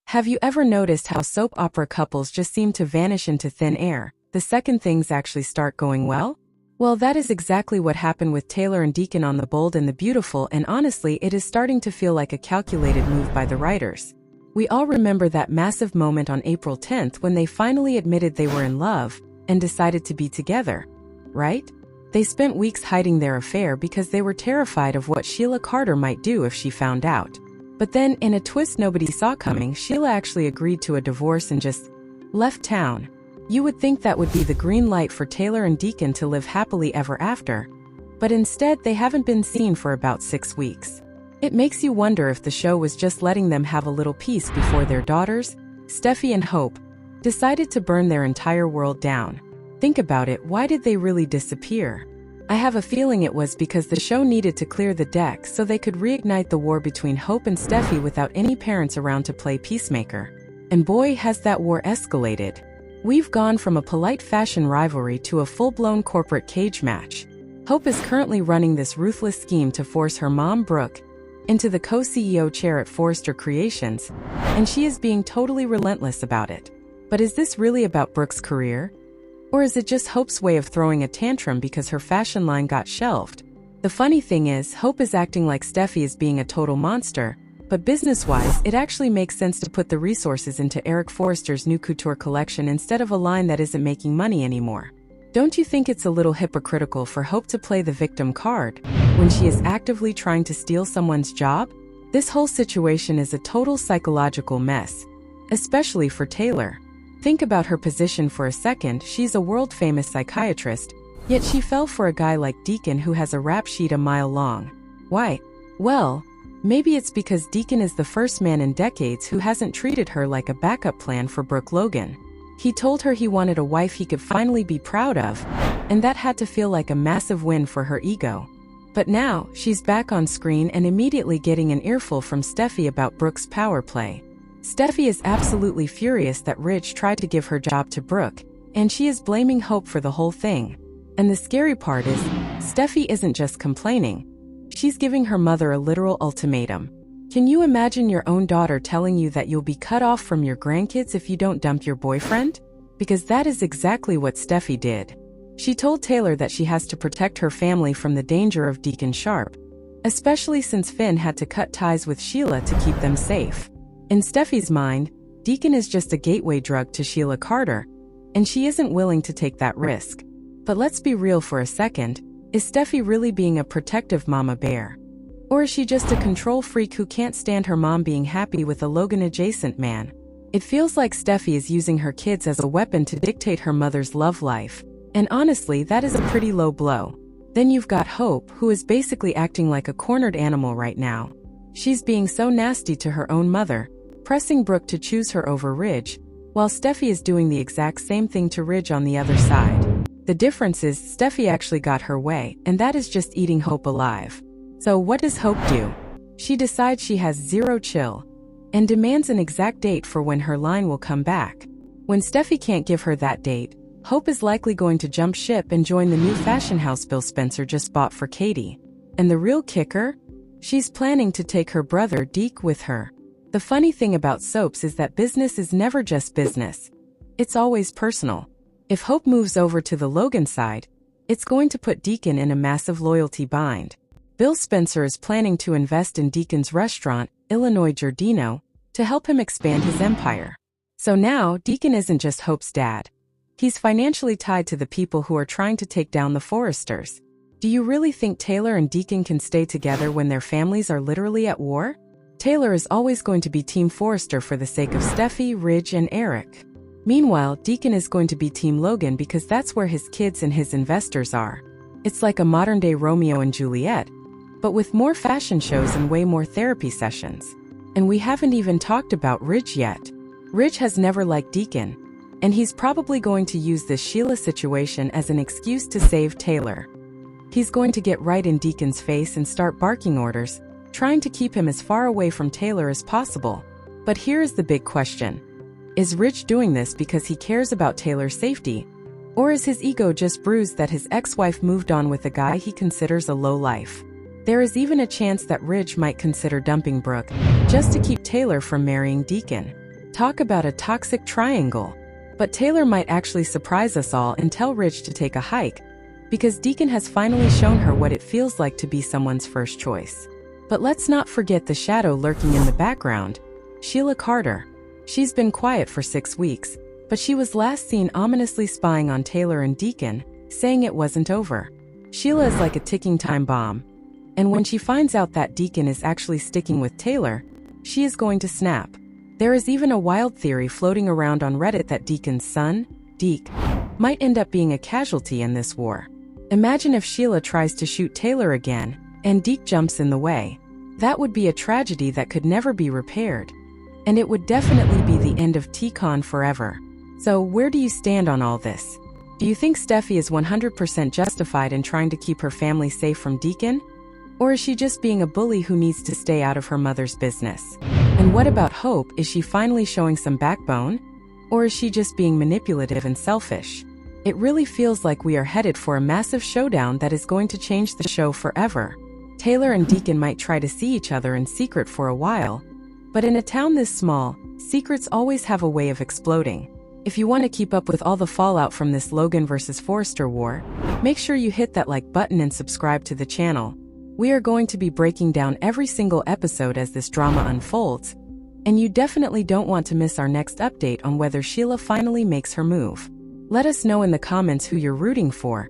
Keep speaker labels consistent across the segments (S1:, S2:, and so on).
S1: Have you ever noticed how soap opera couples just seem to vanish into thin air the second things actually start going well? Well, that is exactly what happened with Taylor and Deacon on The Bold and the Beautiful, and honestly, it is starting to feel like a calculated move by the writers. We all remember that massive moment on April 10th when they finally admitted they were in love and decided to be together, right? They spent weeks hiding their affair because they were terrified of what Sheila Carter might do if she found out. But then, in a twist nobody saw coming, Sheila actually agreed to a divorce and just left town. You would think that would be the green light for Taylor and Deacon to live happily ever after. But instead, they haven't been seen for about 6 weeks. It makes you wonder if the show was just letting them have a little peace before their daughters, Steffy and Hope, decided to burn their entire world down. Think about it, why did they really disappear? I have a feeling it was because the show needed to clear the deck so they could reignite the war between Hope and Steffy without any parents around to play peacemaker. And boy, has that war escalated. We've gone from a polite fashion rivalry to a full-blown corporate cage match. Hope is currently running this ruthless scheme to force her mom, Brooke, into the co-CEO chair at Forrester Creations, and she is being totally relentless about it. But is this really about Brooke's career? Or is it just Hope's way of throwing a tantrum because her fashion line got shelved? The funny thing is, Hope is acting like Steffy is being a total monster, but business-wise, it actually makes sense to put the resources into Eric Forrester's new couture collection instead of a line that isn't making money anymore. Don't you think it's a little hypocritical for Hope to play the victim card when she is actively trying to steal someone's job? This whole situation is a total psychological mess, especially for Taylor. Think about her position for a second. She's a world-famous psychiatrist, yet she fell for a guy like Deacon who has a rap sheet a mile long. Why? Well, maybe it's because Deacon is the first man in decades who hasn't treated her like a backup plan for Hope Logan. He told her he wanted a wife he could finally be proud of, and that had to feel like a massive win for her ego. But now, she's back on screen and immediately getting an earful from Steffy about Brooke's power play. Steffy is absolutely furious that Ridge tried to give her job to Brooke, and she is blaming Hope for the whole thing. And the scary part is, Steffy isn't just complaining. She's giving her mother a literal ultimatum. Can you imagine your own daughter telling you that you'll be cut off from your grandkids if you don't dump your boyfriend? Because that is exactly what Steffy did. She told Taylor that she has to protect her family from the danger of Deacon Sharpe, especially since Finn had to cut ties with Sheila to keep them safe. In Steffy's mind, Deacon is just a gateway drug to Sheila Carter, and she isn't willing to take that risk. But let's be real for a second, is Steffy really being a protective mama bear? Or is she just a control freak who can't stand her mom being happy with a Logan-adjacent man? It feels like Steffy is using her kids as a weapon to dictate her mother's love life, and honestly, that is a pretty low blow. Then you've got Hope, who is basically acting like a cornered animal right now. She's being so nasty to her own mother, pressing Brooke to choose her over Ridge, while Steffy is doing the exact same thing to Ridge on the other side. The difference is Steffy actually got her way, and that is just eating Hope alive. So what does Hope do? She decides she has zero chill, and demands an exact date for when her line will come back. When Steffy can't give her that date, Hope is likely going to jump ship and join the new fashion house Bill Spencer just bought for Katie. And the real kicker? She's planning to take her brother Deke with her. The funny thing about soaps is that business is never just business. It's always personal. If Hope moves over to the Logan side, it's going to put Deacon in a massive loyalty bind. Bill Spencer is planning to invest in Deacon's restaurant, Illinois Giardino, to help him expand his empire. So now, Deacon isn't just Hope's dad. He's financially tied to the people who are trying to take down the Forresters. Do you really think Taylor and Deacon can stay together when their families are literally at war? Taylor is always going to be Team Forrester for the sake of Steffy, Ridge, and Eric. Meanwhile, Deacon is going to be Team Logan because that's where his kids and his investors are. It's like a modern-day Romeo and Juliet, but with more fashion shows and way more therapy sessions. And we haven't even talked about Ridge yet. Ridge has never liked Deacon, and he's probably going to use this Sheila situation as an excuse to save Taylor. He's going to get right in Deacon's face and start barking orders, trying to keep him as far away from Taylor as possible. But here is the big question. Is Ridge doing this because he cares about Taylor's safety? Or is his ego just bruised that his ex-wife moved on with a guy he considers a lowlife? There is even a chance that Ridge might consider dumping Brooke, just to keep Taylor from marrying Deacon. Talk about a toxic triangle. But Taylor might actually surprise us all and tell Ridge to take a hike, because Deacon has finally shown her what it feels like to be someone's first choice. But let's not forget the shadow lurking in the background, Sheila Carter. She's been quiet for 6 weeks, but she was last seen ominously spying on Taylor and Deacon, saying it wasn't over. Sheila is like a ticking time bomb, and when she finds out that Deacon is actually sticking with Taylor, she is going to snap. There is even a wild theory floating around on Reddit that Deacon's son, Deke, might end up being a casualty in this war. Imagine if Sheila tries to shoot Taylor again, and Deke jumps in the way. That would be a tragedy that could never be repaired. And it would definitely be the end of Teacon forever. So where do you stand on all this? Do you think Steffy is 100% justified in trying to keep her family safe from Deacon? Or is she just being a bully who needs to stay out of her mother's business? And what about Hope? Is she finally showing some backbone? Or is she just being manipulative and selfish? It really feels like we are headed for a massive showdown that is going to change the show forever. Taylor and Deacon might try to see each other in secret for a while, but in a town this small, secrets always have a way of exploding. If you want to keep up with all the fallout from this Logan versus Forrester war, make sure you hit that like button and subscribe to the channel. We are going to be breaking down every single episode as this drama unfolds, and you definitely don't want to miss our next update on whether Sheila finally makes her move. Let us know in the comments who you're rooting for.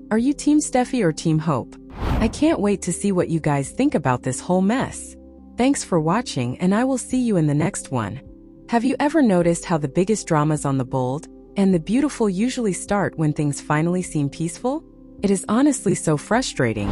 S1: Are you Team Steffy or Team Hope? I can't wait to see what you guys think about this whole mess. Thanks for watching, and I will see you in the next one. Have you ever noticed how the biggest dramas on the bold and the beautiful usually start when things finally seem peaceful? It is honestly so frustrating.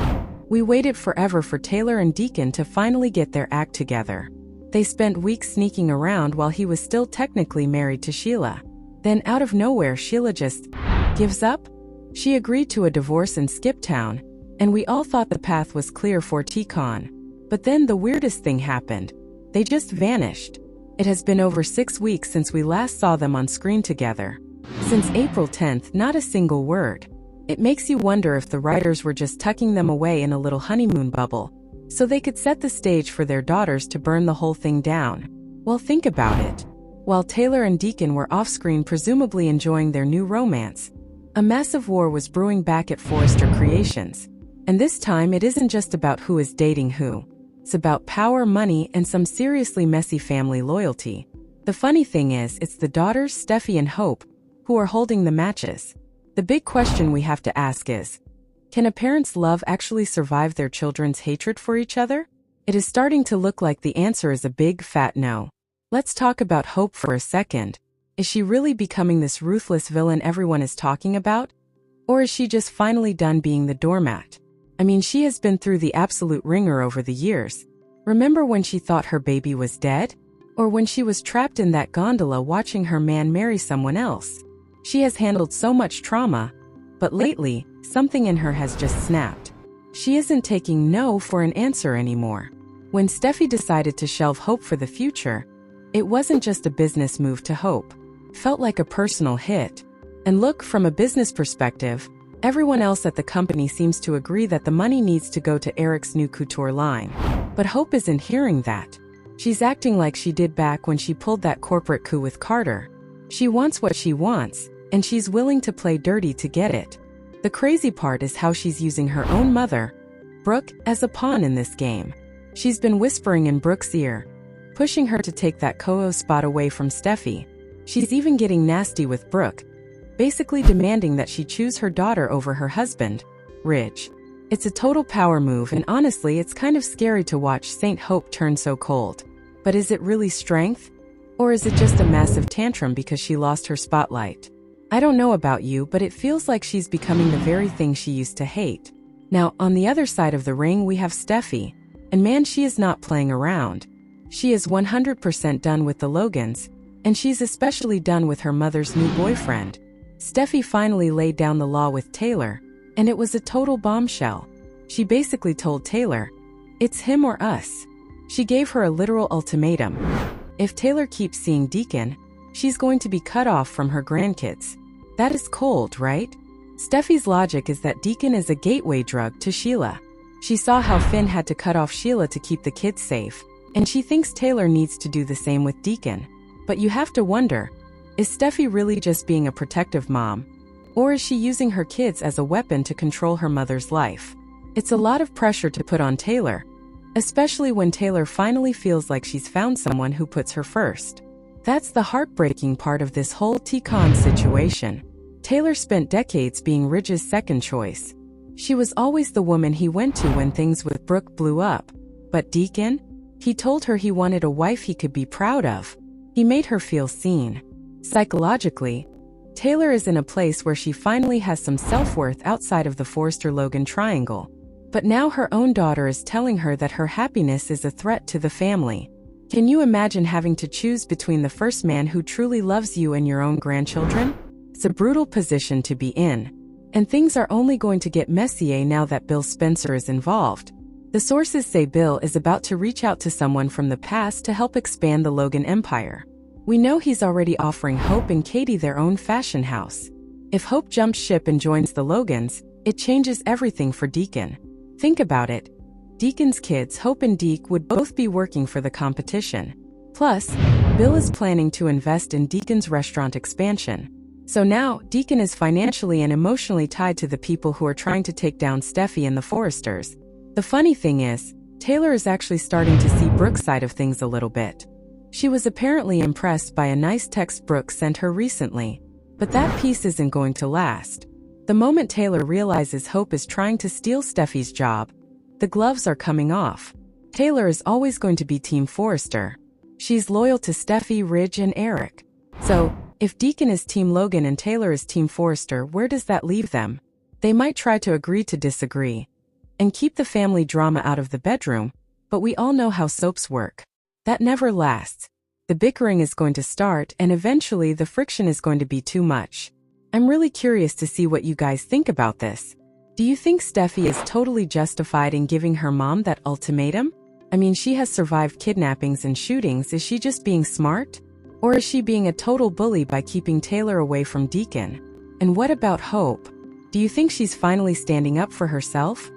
S1: We waited forever for Taylor and Deacon to finally get their act together. They spent weeks sneaking around while he was still technically married to Sheila. Then out of nowhere, Sheila just gives up. She agreed to a divorce and skipped town, and we all thought the path was clear for Teacon. But then the weirdest thing happened. They just vanished. It has been over 6 weeks since we last saw them on screen together. Since April 10th, not a single word. It makes you wonder if the writers were just tucking them away in a little honeymoon bubble, so they could set the stage for their daughters to burn the whole thing down. Well, think about it. While Taylor and Deacon were off-screen presumably enjoying their new romance, a massive war was brewing back at Forrester Creations. And this time it isn't just about who is dating who. It's about power, money, and some seriously messy family loyalty. The funny thing is, it's the daughters, Steffy and Hope, who are holding the matches. The big question we have to ask is, can a parent's love actually survive their children's hatred for each other? It is starting to look like the answer is a big fat no. Let's talk about Hope for a second. Is she really becoming this ruthless villain everyone is talking about? Or is she just finally done being the doormat? I mean, she has been through the absolute ringer over the years. Remember when she thought her baby was dead? Or when she was trapped in that gondola watching her man marry someone else? She has handled so much trauma, but lately, something in her has just snapped. She isn't taking no for an answer anymore. When Steffy decided to shelve Hope for the future, it wasn't just a business move to Hope. It felt like a personal hit. And look, from a business perspective, everyone else at the company seems to agree that the money needs to go to Eric's new couture line. But Hope isn't hearing that. She's acting like she did back when she pulled that corporate coup with Carter. She wants what she wants, and she's willing to play dirty to get it. The crazy part is how she's using her own mother, Brooke, as a pawn in this game. She's been whispering in Brooke's ear, pushing her to take that co-host spot away from Steffy. She's even getting nasty with Brooke, basically demanding that she choose her daughter over her husband, Ridge. It's a total power move, and honestly, it's kind of scary to watch Saint Hope turn so cold. But is it really strength? Or is it just a massive tantrum because she lost her spotlight? I don't know about you, but it feels like she's becoming the very thing she used to hate. Now, on the other side of the ring, we have Steffy. And man, she is not playing around. She is 100% done with the Logans, and she's especially done with her mother's new boyfriend. Steffy finally laid down the law with Taylor, and it was a total bombshell. She basically told Taylor, it's him or us. She gave her a literal ultimatum. If Taylor keeps seeing Deacon, she's going to be cut off from her grandkids. That is cold, right? Steffy's logic is that Deacon is a gateway drug to Sheila. She saw how Finn had to cut off Sheila to keep the kids safe, and she thinks Taylor needs to do the same with Deacon. But you have to wonder, is Steffy really just being a protective mom? Or is she using her kids as a weapon to control her mother's life? It's a lot of pressure to put on Taylor, especially when Taylor finally feels like she's found someone who puts her first. That's the heartbreaking part of this whole Teacon situation. Taylor spent decades being Ridge's second choice. She was always the woman he went to when things with Brooke blew up. But Deacon? He told her he wanted a wife he could be proud of. He made her feel seen. Psychologically, Taylor is in a place where she finally has some self-worth outside of the Forrester-Logan triangle. But now her own daughter is telling her that her happiness is a threat to the family. Can you imagine having to choose between the first man who truly loves you and your own grandchildren? It's a brutal position to be in. And things are only going to get messier now that Bill Spencer is involved. The sources say Bill is about to reach out to someone from the past to help expand the Logan empire. We know he's already offering Hope and Katie their own fashion house. If Hope jumps ship and joins the Logans, it changes everything for Deacon. Think about it. Deacon's kids, Hope and Deke, would both be working for the competition. Plus, Bill is planning to invest in Deacon's restaurant expansion. So now, Deacon is financially and emotionally tied to the people who are trying to take down Steffy and the Forresters. The funny thing is, Taylor is actually starting to see Brooke's side of things a little bit. She was apparently impressed by a nice text Brooke sent her recently. But that piece isn't going to last. The moment Taylor realizes Hope is trying to steal Steffy's job, the gloves are coming off. Taylor is always going to be Team Forrester. She's loyal to Steffy, Ridge, and Eric. So, if Deacon is Team Logan and Taylor is Team Forrester, where does that leave them? They might try to agree to disagree and keep the family drama out of the bedroom, but we all know how soaps work. That never lasts. The bickering is going to start, and eventually the friction is going to be too much. I'm really curious to see what you guys think about this. Do you think Steffy is totally justified in giving her mom that ultimatum? I mean, she has survived kidnappings and shootings. Is she just being smart? Or is she being a total bully by keeping Taylor away from Deacon? And what about Hope? Do you think she's finally standing up for herself?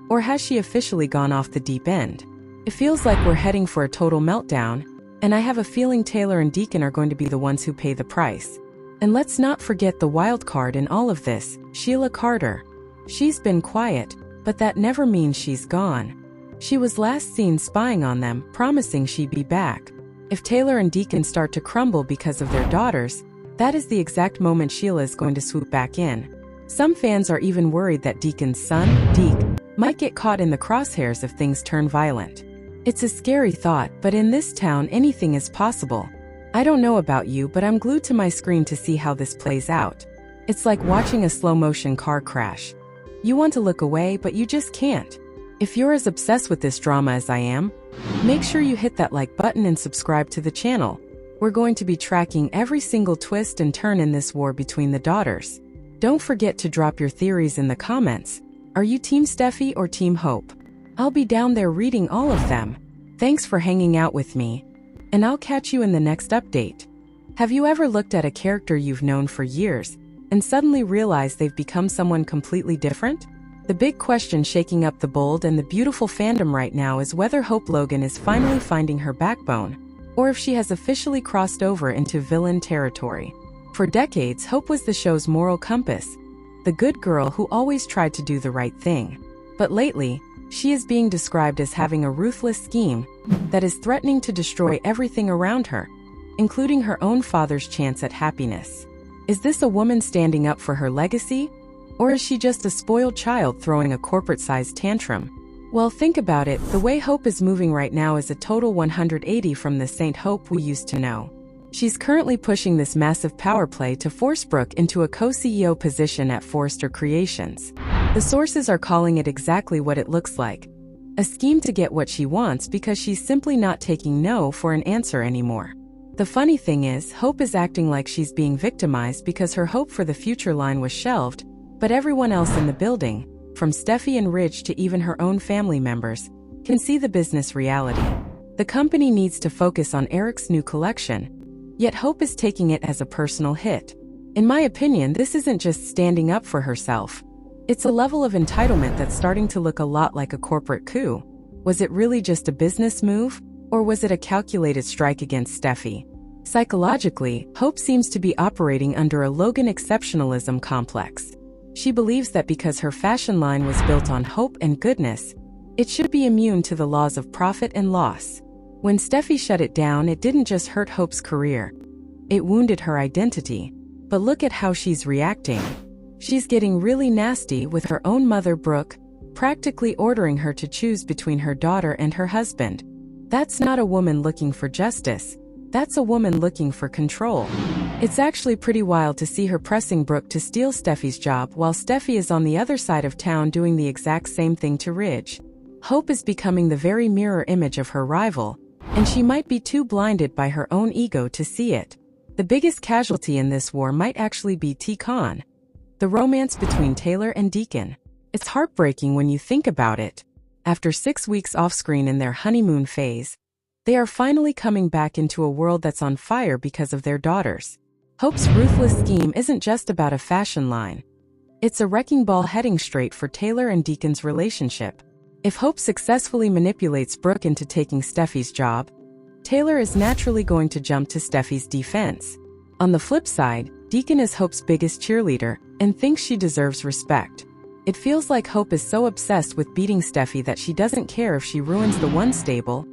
S1: Or has she officially gone off the deep end? It feels like we're heading for a total meltdown, and I have a feeling Taylor and Deacon are going to be the ones who pay the price. And let's not forget the wild card in all of this, Sheila Carter. She's been quiet, but that never means she's gone. She was last seen spying on them, promising she'd be back. If Taylor and Deacon start to crumble because of their daughters, that is the exact moment Sheila is going to swoop back in. Some fans are even worried that Deacon's son, Deke, might get caught in the crosshairs if things turn violent. It's a scary thought, but in this town anything is possible. I don't know about you, but I'm glued to my screen to see how this plays out. It's like watching a slow-motion car crash. You want to look away, but you just can't. If you're as obsessed with this drama as I am, make sure you hit that like button and subscribe to the channel. We're going to be tracking every single twist and turn in this war between the daughters. Don't forget to drop your theories in the comments. Are you Team Steffy or Team Hope? I'll be down there reading all of them. Thanks for hanging out with me. And I'll catch you in the next update. Have you ever looked at a character you've known for years and suddenly realized they've become someone completely different? The big question shaking up the bold and the beautiful fandom right now is whether Hope Logan is finally finding her backbone, or if she has officially crossed over into villain territory. For decades, Hope was the show's moral compass, the good girl who always tried to do the right thing. But lately, she is being described as having a ruthless scheme that is threatening to destroy everything around her, including her own father's chance at happiness. Is this a woman standing up for her legacy? Or is she just a spoiled child throwing a corporate-sized tantrum? Well, think about it, the way Hope is moving right now is a total 180 from the Saint Hope we used to know. She's currently pushing this massive power play to force Brooke into a co-CEO position at Forrester Creations. The sources are calling it exactly what it looks like. A scheme to get what she wants because she's simply not taking no for an answer anymore. The funny thing is, Hope is acting like she's being victimized because her hope for the future line was shelved, but everyone else in the building, from Steffy and Ridge to even her own family members, can see the business reality. The company needs to focus on Eric's new collection, yet Hope is taking it as a personal hit. In my opinion, this isn't just standing up for herself. It's a level of entitlement that's starting to look a lot like a corporate coup. Was it really just a business move, or was it a calculated strike against Steffy? Psychologically, Hope seems to be operating under a Logan exceptionalism complex. She believes that because her fashion line was built on hope and goodness, it should be immune to the laws of profit and loss. When Steffy shut it down, it didn't just hurt Hope's career. It wounded her identity. But look at how she's reacting. She's getting really nasty with her own mother, Brooke, practically ordering her to choose between her daughter and her husband. That's not a woman looking for justice. That's a woman looking for control. It's actually pretty wild to see her pressing Brooke to steal Steffy's job while Steffy is on the other side of town doing the exact same thing to Ridge. Hope is becoming the very mirror image of her rival, and she might be too blinded by her own ego to see it. The biggest casualty in this war might actually be Teacon, the romance between Taylor and Deacon. It's heartbreaking when you think about it. After 6 weeks off-screen in their honeymoon phase, they are finally coming back into a world that's on fire because of their daughters. Hope's ruthless scheme isn't just about a fashion line. It's a wrecking ball heading straight for Taylor and Deacon's relationship. If Hope successfully manipulates Brooke into taking Steffy's job, Taylor is naturally going to jump to Steffy's defense. On the flip side, Deacon is Hope's biggest cheerleader and thinks she deserves respect. It feels like Hope is so obsessed with beating Steffy that she doesn't care if she ruins the one stable,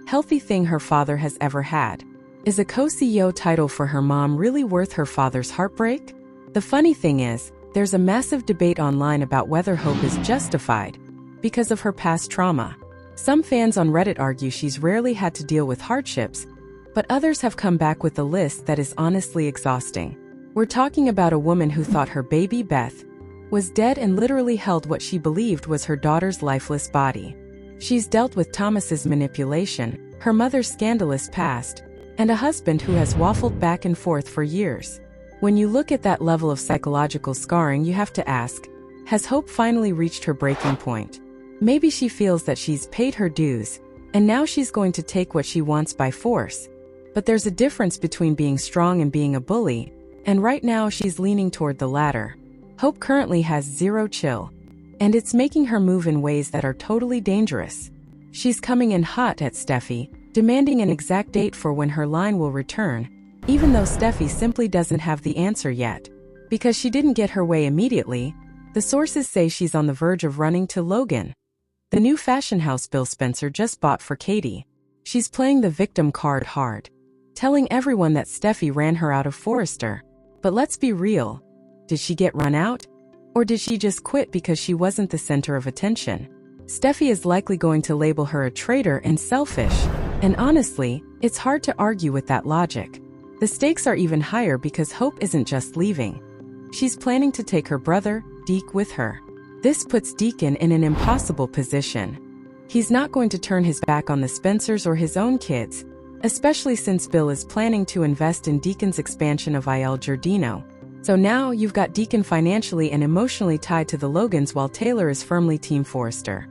S1: healthy thing her father has ever had. Is a co-CEO title for her mom really worth her father's heartbreak? The funny thing is, there's a massive debate online about whether Hope is justified because of her past trauma. Some fans on Reddit argue she's rarely had to deal with hardships, but others have come back with a list that is honestly exhausting. We're talking about a woman who thought her baby, Beth, was dead and literally held what she believed was her daughter's lifeless body. She's dealt with Thomas's manipulation, her mother's scandalous past, and a husband who has waffled back and forth for years. When you look at that level of psychological scarring, you have to ask, has Hope finally reached her breaking point? Maybe she feels that she's paid her dues, and now she's going to take what she wants by force. But there's a difference between being strong and being a bully, and right now she's leaning toward the latter. Hope currently has zero chill, and it's making her move in ways that are totally dangerous. She's coming in hot at Steffy, demanding an exact date for when her line will return, even though Steffy simply doesn't have the answer yet. Because she didn't get her way immediately, the sources say she's on the verge of running to Logan, the new fashion house Bill Spencer just bought for Katie. She's playing the victim card hard, telling everyone that Steffy ran her out of Forrester. But let's be real. Did she get run out? Or did she just quit because she wasn't the center of attention? Steffy is likely going to label her a traitor and selfish, and honestly, it's hard to argue with that logic. The stakes are even higher because Hope isn't just leaving. She's planning to take her brother, Deke, with her. This puts Deacon in an impossible position. He's not going to turn his back on the Spencers or his own kids, especially since Bill is planning to invest in Deacon's expansion of Il Giardino. So now you've got Deacon financially and emotionally tied to the Logans while Taylor is firmly Team Forrester.